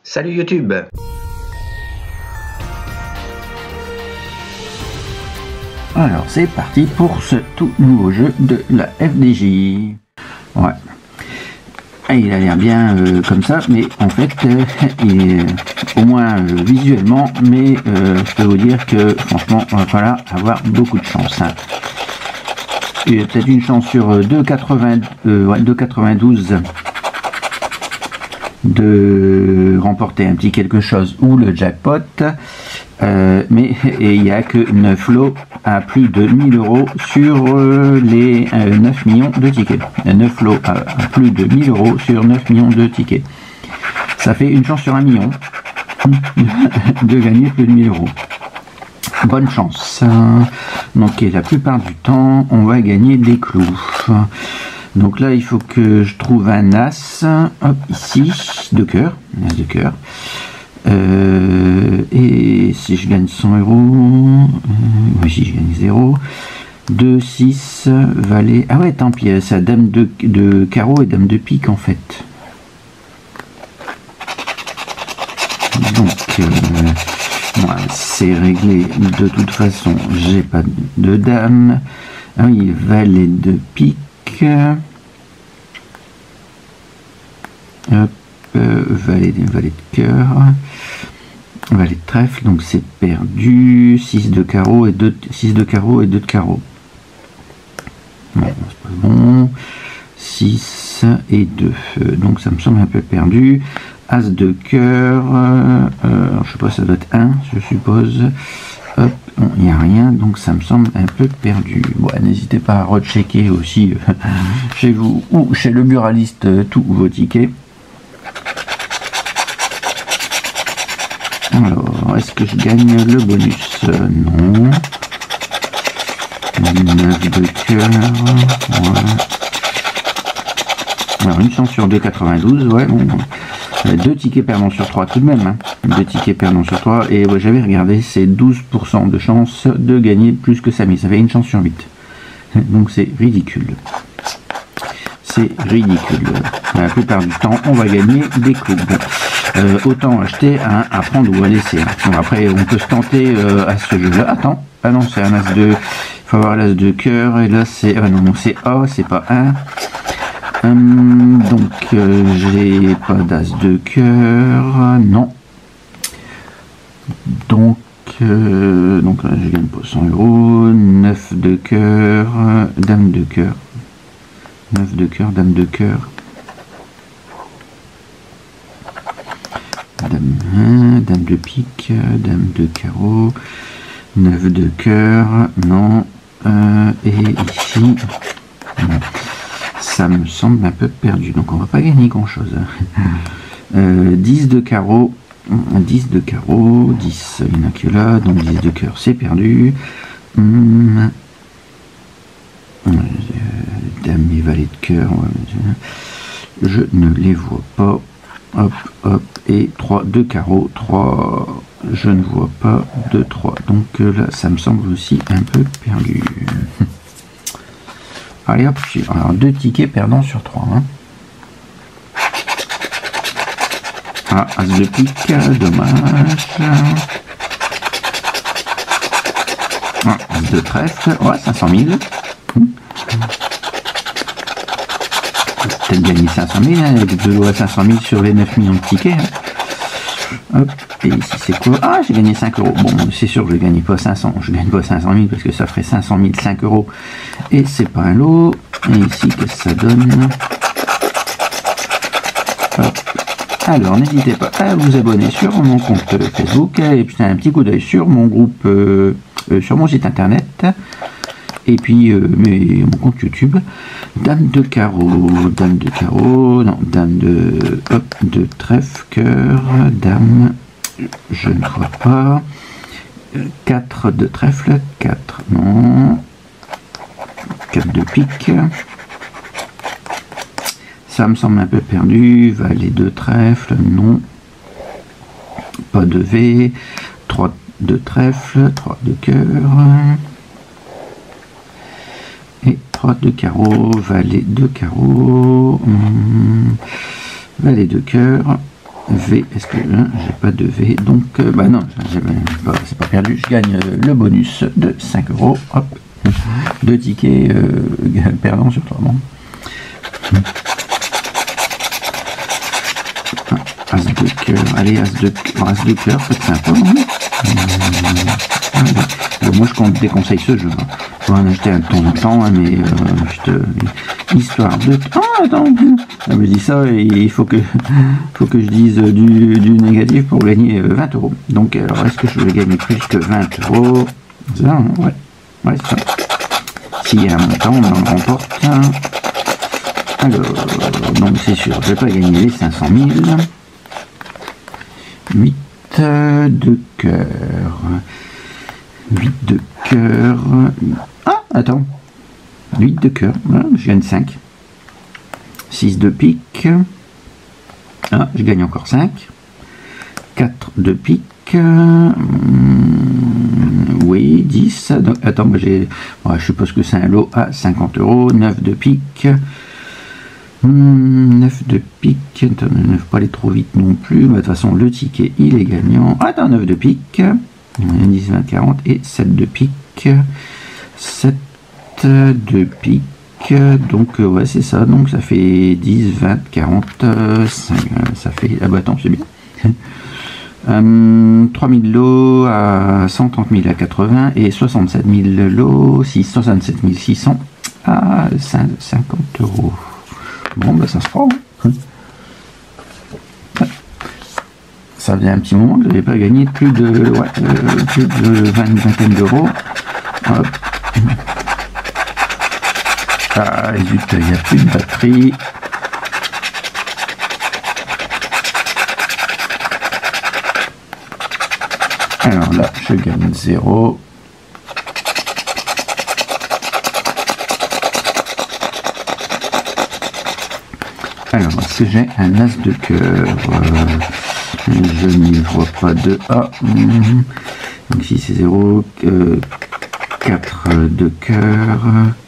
Salut YouTube! Alors c'est parti pour ce tout nouveau jeu de la FDJ. Ouais. Et il a l'air bien comme ça, mais en fait, il est au moins visuellement, mais je peux vous dire que franchement, il va falloir avoir beaucoup de chance. Hein. Il y a peut-être une chance sur 2,92 de remporter un petit quelque chose ou le jackpot, mais il n'y a que 9 lots à plus de 1000 € sur les 9 millions de tickets. 9 lots à plus de 1000 € sur 9 millions de tickets. Ça fait une chance sur 1 million de gagner plus de 1000 €. Bonne chance. Donc la plupart du temps, on va gagner des clous. Donc là, il faut que je trouve un as, hop, ici, de cœur, un as de cœur. Et si je gagne 100 €, oui, si je gagne 0, 2, 6, valet, ah ouais, tant pis, c'est dame de carreau et dame de pique en fait. Donc, moi, c'est réglé de toute façon, j'ai pas de dame. Ah oui, valet de pique. Hop, valet de cœur, valet de trèfle, donc c'est perdu. 6 de carreau et 2 de carreau et 2 de carreau. Bon, c'est pas bon. 6 et 2, donc ça me semble un peu perdu. As de cœur, je sais pas, ça doit être 1, je suppose. Hop, il n'y a rien, donc ça me semble un peu perdu. Bon, n'hésitez pas à rechecker aussi chez vous ou chez le buraliste tous vos tickets. Alors, est-ce que je gagne le bonus? Non. 9 de cœur, voilà. Alors, une chance sur 2,92, ouais, bon. 2 tickets perdants sur 3 tout de même, hein. 2 tickets perdants sur 3, et ouais, j'avais regardé, c'est 12% de chance de gagner plus que ça, mais ça fait une chance sur 8. Donc c'est ridicule. C'est ridicule. La plupart du temps, on va gagner des clous. Autant acheter un à prendre ou à laisser. Bon, après, on peut se tenter à ce jeu-là. Attends, ah non, c'est un as de... Il faut avoir l'as de cœur, et là c'est... Ah non, c'est A, c'est pas 1. Donc j'ai pas d'as de cœur, non. Donc là je gagne pas 100 €. 9 de cœur, dame de cœur. 9 de cœur, dame de cœur. Dame 1, dame de pique, dame de carreau. 9 de cœur, non. Et ici, non. Ça me semble un peu perdu, donc on va pas gagner grand chose. 10 de carreau, 10 de carreau, 10, il n'y en a que là, donc 10 de cœur, c'est perdu. Dame et valet de cœur, je ne les vois pas. Hop, hop, et 3 de carreau, 3, je ne vois pas de 3, donc là ça me semble aussi un peu perdu. Allez hop, alors 2 tickets perdants sur 3. Hein. Ah, as de pique, dommage. Ah, as de trèfle, ouais, 500 000. Peut-être gagner 500 000, hein, avec 2 lots à 500 000 sur les 9 millions de tickets. Hein. Hop, et ici c'est quoi? Ah, j'ai gagné 5 €. Bon, c'est sûr que je gagne pas 500, je gagne pas 500 000 parce que ça ferait 500 000, 5 €. Et c'est pas un lot. Et ici, qu'est-ce que ça donne? Hop. Alors, n'hésitez pas à vous abonner sur mon compte Facebook et puis un petit coup d'œil sur mon groupe, sur mon site internet. Et puis mon compte YouTube. Dame de carreau, non, dame de, hop, de trèfle, cœur, dame, je ne vois pas. 4 de trèfle, 4, non. 4 de pique. Ça me semble un peu perdu. Valet de trèfle, non. Pas de V. 3 de trèfle, 3 de cœur. Et 3 de carreau, valet de carreau, valet de cœur, V, est-ce que j'ai pas de V, donc bah non, c'est pas perdu, je gagne le bonus de 5 €, hop, 2 tickets perdant sur 3 bancs. As de cœur, allez, As de cœur, c'est sympa, non? Moi je déconseille ce jeu, hein. Je vais en acheter un de temps en temps, hein, mais histoire de... Ah, attends, je me dis ça et il faut que je dise du négatif pour gagner 20 €. Donc alors est-ce que je vais gagner plus que 20 €? Ça, hein, ouais, c'est ça. S'il y a un montant, on en remporte. Alors, donc c'est sûr, je vais pas gagner les 500 000. 8 de cœur. 8 de cœur. Ah, attends. 8 de cœur. Voilà, je gagne 5. 6 de pique. Ah, je gagne encore 5. 4 de pique. Oui, 10. Donc, attends, moi je suppose que c'est un lot à 50 €. 9 de pique. 9 de pique. Attends, ne pas aller trop vite non plus. De toute façon, le ticket, il est gagnant. Attends, 9 de pique. 10, 20, 40 et 7 de pique. 7 de pique. Donc, ouais, c'est ça. Donc, ça fait 10, 20, 40. 5, ça fait. Ah, bah, attends, c'est bien. 3000 lots à 130 000 à 80 et 67 000 lots, 67 600 à 50 €. Bon, bah, ça se prend. Hein. Ça faisait un petit moment que je n'avais pas gagné plus de 20 d'euros. Hop. Ah, zut, il n'y a plus de batterie. Alors là, je gagne 0. Alors, est-ce que j'ai un as de cœur? Je n'y vois pas de A. Donc si c'est 0, 4 de cœur,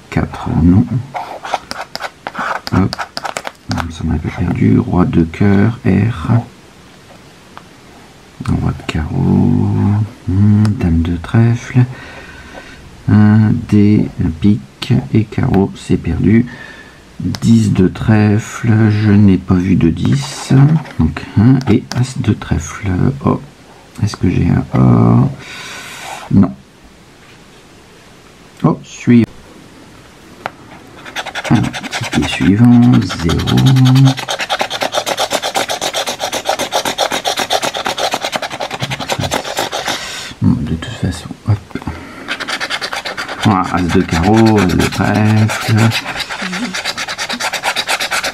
4 non. Hop, ça m'a pas perdu. Roi de cœur, R. Roi de carreau, dame de trèfle, D, pique et carreau, c'est perdu. 10 de trèfle, je n'ai pas vu de 10, donc 1 et as de trèfle. Oh, est-ce que j'ai un A? Non. Oh, suivant. Alors, ticket suivant, 0. Bon, de toute façon, hop. Voilà, as de carreau, as de trèfle.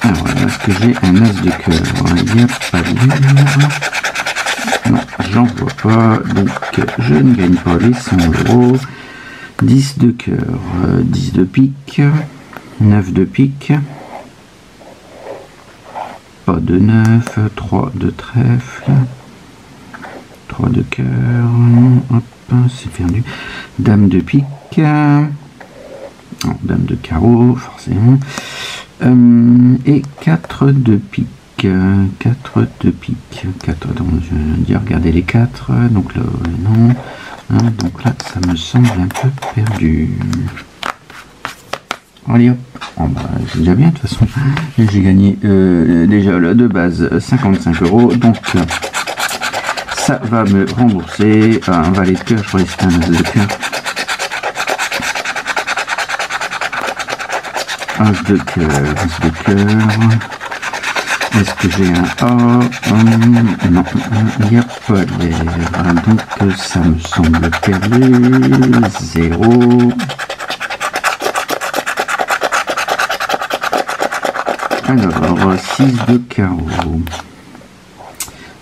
Alors, est-ce que j'ai un as de cœur? Il n'y a pas de livre. Non, j'en vois pas. Donc, je ne gagne pas les 100 €. 10 de cœur, 10 de pique, 9 de pique. Pas de 9, 3 de trèfle. 3 de cœur. Hop, c'est perdu. Dame de pique. Non, dame de carreau, forcément. Et 4 de pique. 4 de pique. 4, attends, je viens de dire, regardez les 4. Donc là, non. Hein, donc là, ça me semble un peu perdu. Allez hop. Oh, bah, c'est déjà bien de toute façon. J'ai gagné déjà là, de base 55 €. Donc ça va me rembourser. Un valet de cœur, je crois que c'était un as de cœur. As de cœur, as de cœur. Est-ce que j'ai un A? Non, il n'y a pas l'air. Donc ça me semble perdu. 0. Alors, 6 de carreau.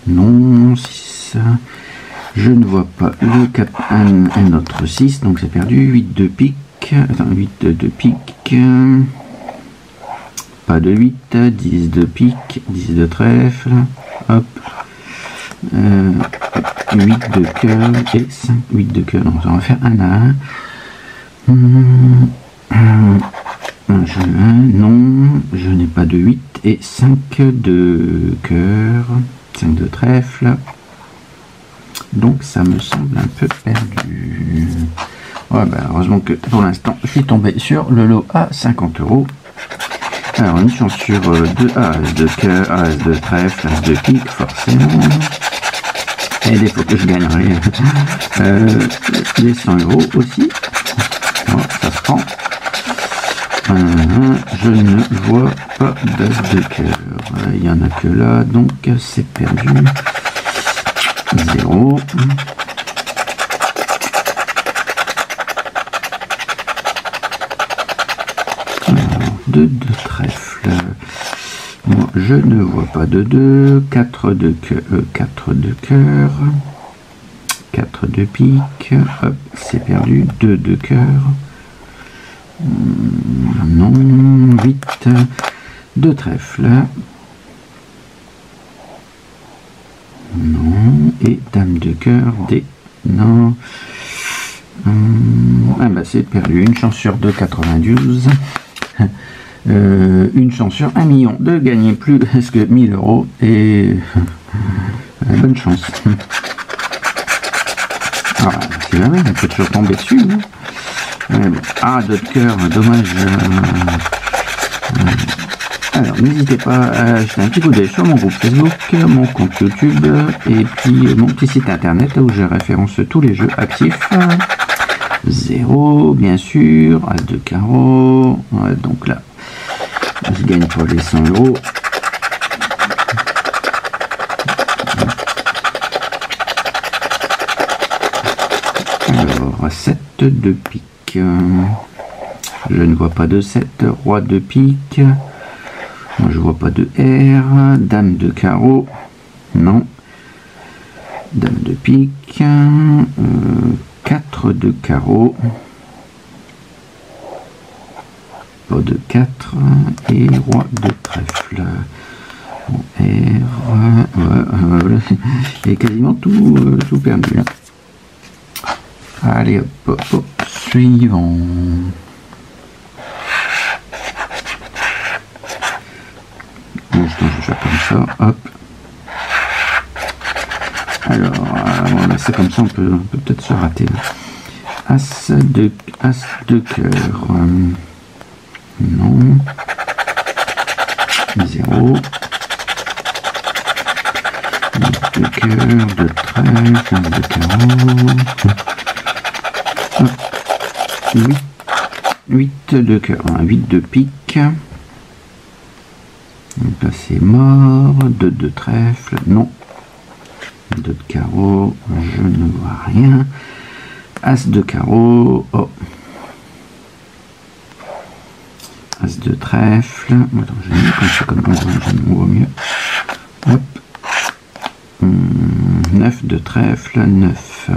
Non, 6. Je ne vois pas le cap, un autre 6, donc c'est perdu. 8 de pique. Attends, 8 de pique. Pas de 8, 10 de pique, 10 de trèfle, hop, 8 de cœur et 5, 8 de cœur, donc on va faire un à un. Non, je n'ai pas de 8 et 5 de cœur, 5 de trèfle. Donc ça me semble un peu perdu. Ouais, bah, heureusement que pour l'instant je suis tombé sur le lot à 50 €. Alors une chance sur 2 As de cœur, As de trèfle, As de pique, forcément. Et des fois que je gagnerai les 100 € aussi. Bon, ça se prend. Je ne vois pas d'As de cœur. Il n'y en a que là, donc c'est perdu. 0. Alors, 2 de trèfle. Moi, je ne vois pas de 2. 4 de cœur. 4 de cœur. 4 de pique. Hop, c'est perdu. 2 de cœur. Non. 8 de trèfle. Non. Et dame de cœur. D. Non. Ah bah c'est perdu. Une chance sur 2, 92. Une chance sur 1 million de gagner plus que 1000 € et bonne chance. Ah, c'est jamais, on peut toujours tomber dessus. Ah, d'autres cœurs, dommage. Alors, n'hésitez pas à jeter un petit coup d'œil sur mon groupe Facebook, mon compte YouTube et puis mon petit site internet où je référence tous les jeux actifs. 0, bien sûr, As de carreau. Ouais, donc là, je gagne pour les 100 €. Alors, 7 de pique. Je ne vois pas de 7. Roi de pique. Moi, je vois pas de R. Dame de carreau. Non. Dame de pique. 4 de carreau. Pas de 4. Et roi de trèfle. Bon, R. Et quasiment tout perdu. Hein. Allez, hop, hop, suivant. Bon, je joue ça comme ça, hop. Alors, voilà, c'est comme ça, on peut peut-être se rater. As de cœur. Non. 0. De cœur, de trèfle, de carreau. 8 de cœur, 8 de pique. Donc là c'est mort. 2 de trèfle, non. 2 de carreau, je ne vois rien. As de carreau, oh. As de trèfle. Attends, je vais comme ça, comme on voit mieux. Hop. 9 de trèfle, 9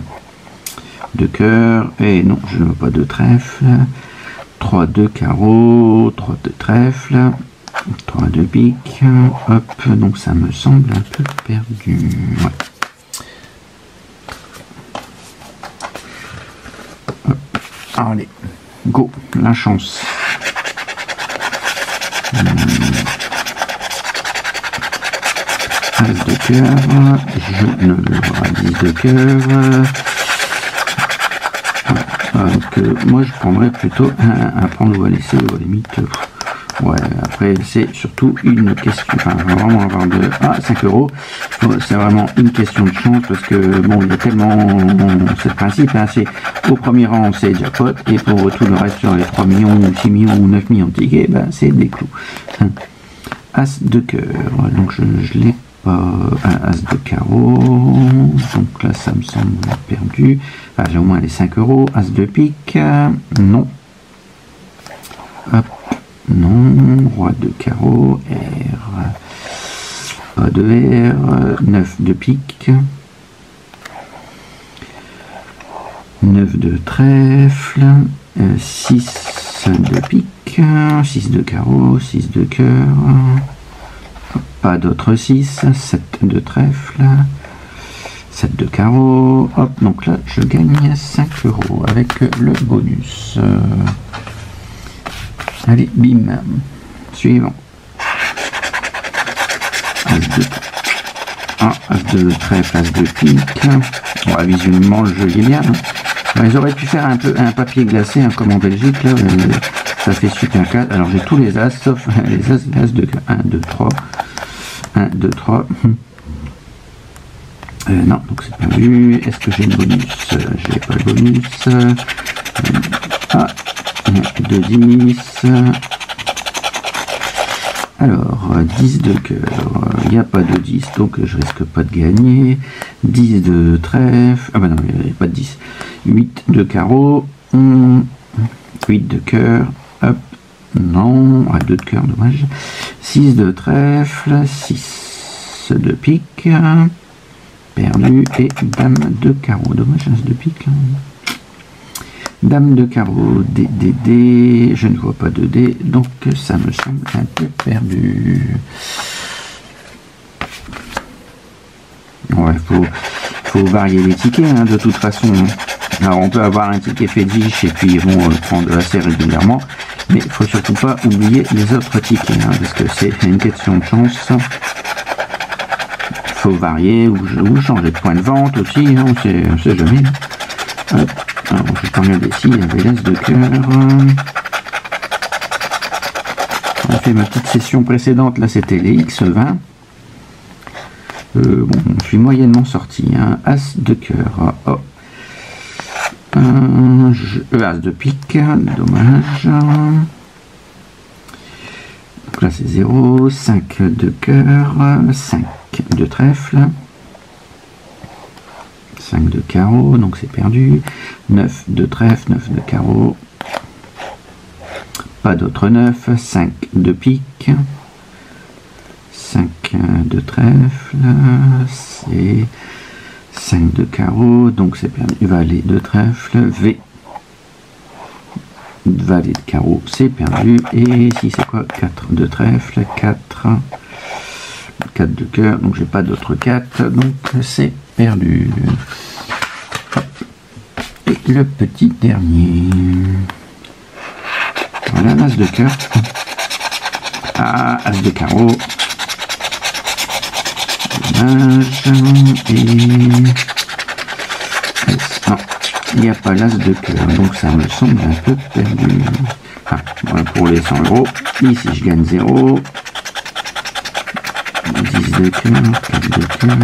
de cœur, et non, je ne vois pas de trèfle. 3 de carreau, 3 de trèfle, 3 de pique, hop, donc ça me semble un peu perdu. Ouais. Hop. Allez, go, la chance. As de cœur, je ne le vois. 10 de cœur. Donc, moi je prendrais plutôt un prendre ou à laisser, ou à la limite. Ouais, après c'est surtout une question. Enfin, vraiment avoir de 5 €. C'est vraiment une question de chance parce que bon, il y a tellement. C'est le principe, hein, c'est au premier rang c'est jackpot et pour tout le reste sur les 3 millions ou 6 millions ou 9 millions de tickets, ben, c'est des clous. As de cœur, donc je l'ai pas. As de carreau, donc là ça me semble perdu. Enfin, j'ai au moins les 5 €. As de pique, non. Hop, non. Roi de carreau, R. Pas de R. 9 de pique. 9 de trèfle. 6 de pique. 6 de carreau. 6 de cœur. Pas d'autres 6. 7 de trèfle. 7 de carreau. Hop, donc là je gagne 5 € avec le bonus. Allez, bim. Suivant. As de As de trèfle, As de pique. Ouais, visuellement, le jeu il est bien. Hein. Ils auraient pu faire un papier glacé, hein, comme en Belgique, là, ça fait super 4. Alors j'ai tous les As, sauf les As de 1, 2, 3. 1, 2, 3. Non, donc c'est pas vu. Est-ce que j'ai le bonus? J'ai pas le bonus. Ah, 2, 10. Alors, 10 de cœur, il n'y a pas de 10, donc je risque pas de gagner. 10 de trèfle, ah bah non, il n'y a pas de 10. 8 de carreau, 8 de cœur, hop, non, 2 de cœur, dommage. 6 de trèfle, 6 de pique, perdu, et dame de carreau, dommage, 1 de pique. Dame de carreau, D, je ne vois pas de D, donc ça me semble un peu perdu. Ouais, faut varier les tickets, hein, de toute façon. Alors on peut avoir un ticket fétiche et puis ils vont prendre assez régulièrement, mais il faut surtout pas oublier les autres tickets, hein, parce que c'est une question de chance. Faut varier ou changer de point de vente aussi, hein, on sait jamais. Hop. Alors, je vais regarder ici, il y avait l'As de cœur. On a fait ma petite session précédente, là c'était les X20. Bon, je suis moyennement sorti. Hein. As de cœur. Oh. As de pique, dommage. Donc là c'est 0. 5 de cœur. 5 de trèfle. 5 de carreau, donc c'est perdu. 9 de trèfle, 9 de carreau. Pas d'autre 9. 5 de pique. 5 de trèfle. C'est 5 de carreau, donc c'est perdu. Valet de trèfle. V. Valet de carreau, c'est perdu. Et ici c'est quoi? 4 de trèfle. 4. 4 de cœur, donc j'ai pas d'autres 4, donc c'est perdu. Et le petit dernier. Voilà, l'As de cœur. Ah, As de carreau. Dommage. Et... non, il n'y a pas l'As de cœur, donc ça me semble un peu perdu. Enfin, voilà pour les 100 euros. Ici, je gagne 0. 10 de cœur, 4 de cœur.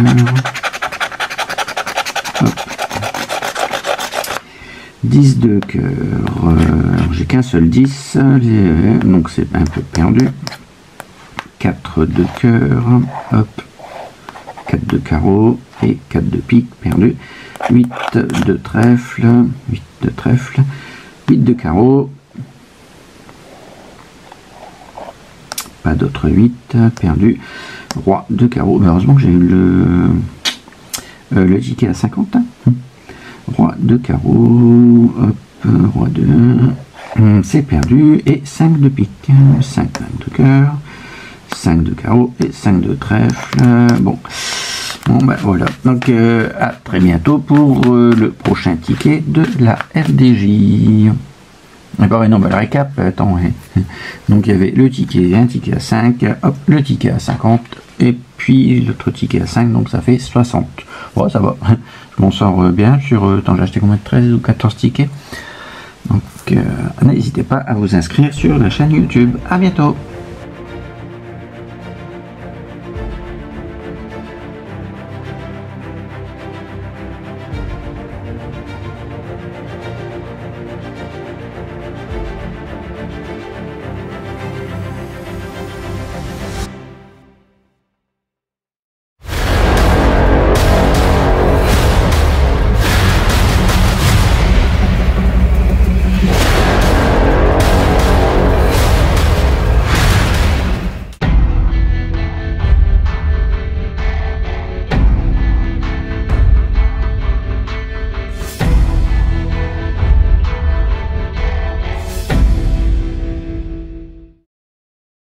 Hop. 10 de cœur. J'ai qu'un seul 10, donc c'est un peu perdu. 4 de cœur. Hop. 4 de carreau et 4 de pique, perdu. 8 de trèfle. 8 de trèfle. 8 de carreau. Pas d'autre 8, perdu. Roi de carreau. Mais heureusement que j'ai eu le ticket à 50. Hein. Roi de carreau. Hop, roi de... c'est perdu. Et 5 de pique. 5 de cœur. 5 de carreau et 5 de trèfle. Bon, ben voilà. Donc à très bientôt pour le prochain ticket de la RDJ. D'accord, et non, bah, le récap, attends, ouais. Donc il y avait le ticket, un ticket à 5, hop, le ticket à 50, et puis l'autre ticket à 5, donc ça fait 60. Bon, ça va, je m'en sors bien sur, attends, j'ai acheté combien de 13 ou 14 tickets. Donc n'hésitez pas à vous inscrire sur la chaîne YouTube. À bientôt.